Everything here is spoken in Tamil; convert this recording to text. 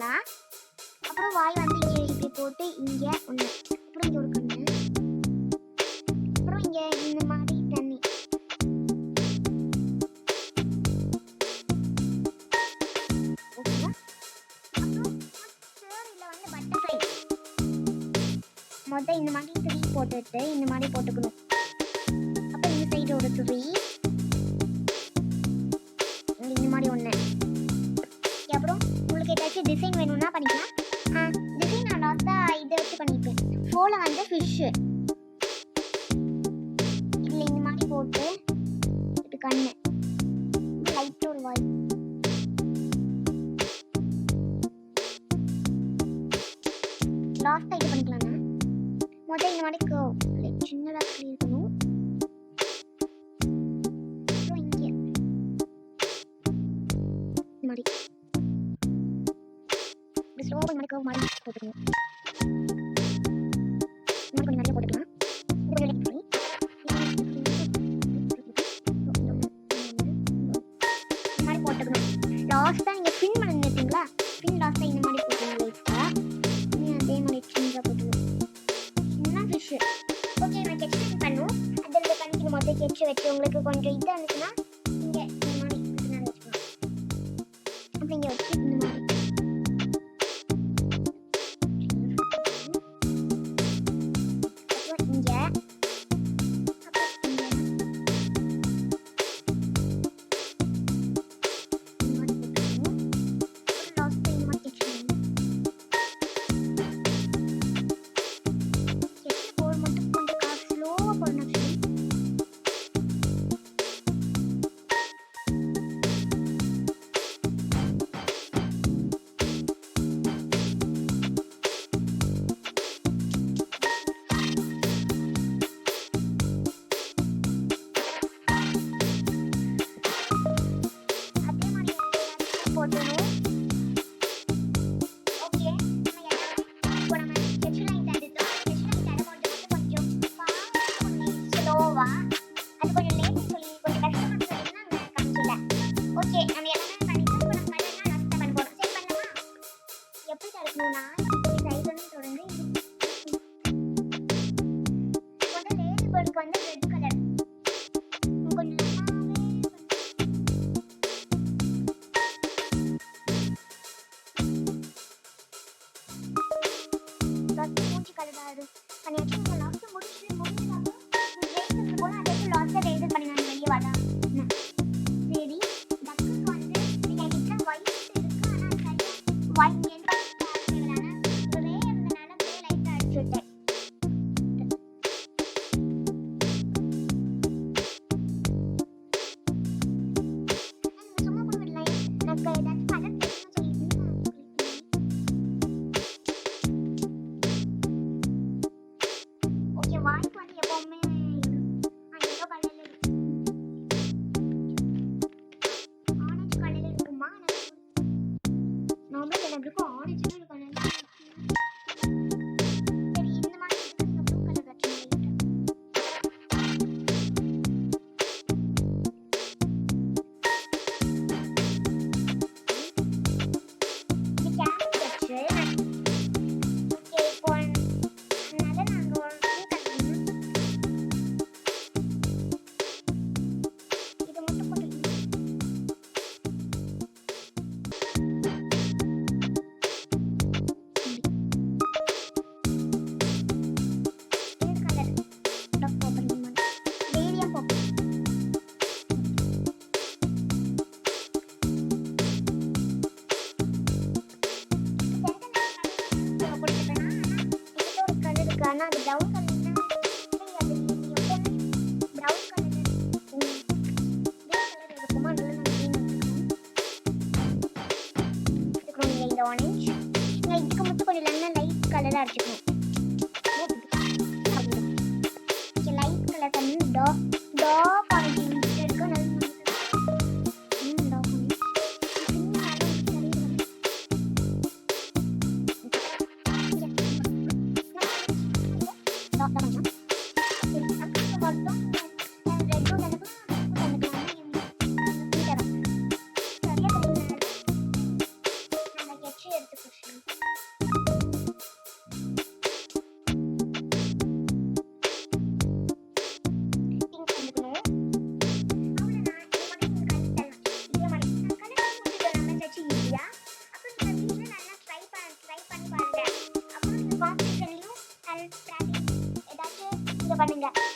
பண்ணிக்கலாம். அப்புறம் வாய் வந்து இங்கே இப்படி போட்டு இங்கே ஒன்று, அப்புறம் இங்கே ஒரு கண்ணு, அப்புறம் இங்கே இந்த மாதிரி தண்ணி. ஓகேவா? அப்புறம் தேர்டில் வந்து பட்டர்ஃப்ளை. மொத்தம் இந்த மாதிரி 3 போட்டுட்டு இந்த மாதிரி போட்டுக்கணும். அப்போ இந்த சைடு ஒரு 3, இந்த மாதிரி ஒன்று. அப்புறம் உங்களுக்கு ஏதாச்சும் டிசைன் வேணும்னா பண்ணிக்கலாம். டிசைன் நான் லாஸ்ட்டாக இதை வச்சு பண்ணியிருப்பேன். 4ல் வந்து ஃபிஷ்ஷு இதில் இந்த மாதிரி போட்டு இது கண்ணு, லைட் ஒரு வாய். லாஸ்ட்டாக இது பண்ணிக்கலாம்ண்ணா. மொதல் இந்த மாதிரி லைக் சின்னதாக இருக்கணும். அப்புறம் இங்கே இந்த மாதிரி இப்படி ஸ்லோவாக இந்த மாதிரி கர்வ் மாதிரி போட்டுக்கணும். இந்த மாதிரி கொஞ்சம் நிறைய போட்டுக்கலாம். இது கொஞ்சம் லைட் பண்ணி இந்த மாதிரி போட்டுக்கணும். லாஸ்ட்டாக நீங்கள் ஃபின் பண்ணிருக்கீங்களா, ஃபின் லாஸ்ட்டாக இந்த மாதிரி போட்டுக்கணும். லைட்டாக அதே மாதிரி சின்னதாக போட்டுக்கணும். சின்ன ஃபிஷ்ஷு. ஓகே, நான் கெட்ச் பண்ணும் அதில் பண்ணிக்கணும். மொத்தம் கெட்ச் வச்சு உங்களுக்கு கொஞ்சம் இதாக இருந்துச்சுன்னா இங்கே இந்த மாதிரி வச்சுக்கலாம். அப்புறம் இங்கே வச்சு இந்த மாதிரி போட்டணும். ஓகே, நம்ம இப்போ நம்ம ஸ்கெட்ச் லைன் எடுத்தோம். ஸ்கெட்ச் லைன் தர கொஞ்சம் ஸ்லோவா, அது கொஞ்சம் லேட்னு சொல்லி கொஞ்சம் கஷ்டம்னு சொல்லிங்கன்னா அங்கே காமிக்கல. ஓகே, நம்ம எல்லாமே பண்ணிட்டோம். இப்போ நம்ம கலர்லாம் லாஸ்ட்டாக பண்ண போகிறோம். சரி பண்ணலாமா? எப்படி தடுக்கணும்னா சைடுன்னு தொடர்ந்து கொஞ்சம் லேடி பேர்டுக்கு வந்து ரெட் கலர் கொஞ்சம் மூச்சு கலராது பண்ணியாச்சு. நீங்கள் லாஸ்ட்டு முடிஞ்சாலும் ரேசர் போனால் அதை லாஸ்ட்டாக ரேசர் பண்ணி நான் வெளியே வரலாம். சரி, டக்குக்கு வந்து நீங்கள் கிட்ட ஒயிட் இருக்குது, ஆனால் சரியாக ஒயிட் தேவையான ஒரே இருந்தனால ஒரே லைட்டாக அடிச்சு விட்டேன். சும்மா கூட விடலாம். எனக்கு ஏதாச்சும் கலர் தெரியும்னு சொல்லிட்டு வாய்க்கு வந்து எப்பவுமே எல்லோ கலர்ல இருக்கு, ஆரஞ்சு கலர்ல இருக்குமா? நார்மல் எனக்கு இருக்கும் ஆரஞ்சு கலர். சரி, இந்த மாதிரி ப்ளூ கலர் வச்சு இந்த கேரட் வச்சு ஓகே. இப்போ அதனால நாங்கள் ஆனால் அது ப்ரௌன் கலர்னா அது ப்ரௌன் கலர் இருக்குமா? அதில் எடுத்துக்கணும். நீங்கள் இந்த ஆரஞ்ச் நீங்கள் இதுக்கு மட்டும் கொஞ்சம் இல்லைன்னா லைட் கலராக அடிச்சுக்கணும். லைட் கலர் பண்ணி டார்க் ஆரஞ்ச் எடுக்க நல்ல எடுத்து நீங்க பண்ணுங்க.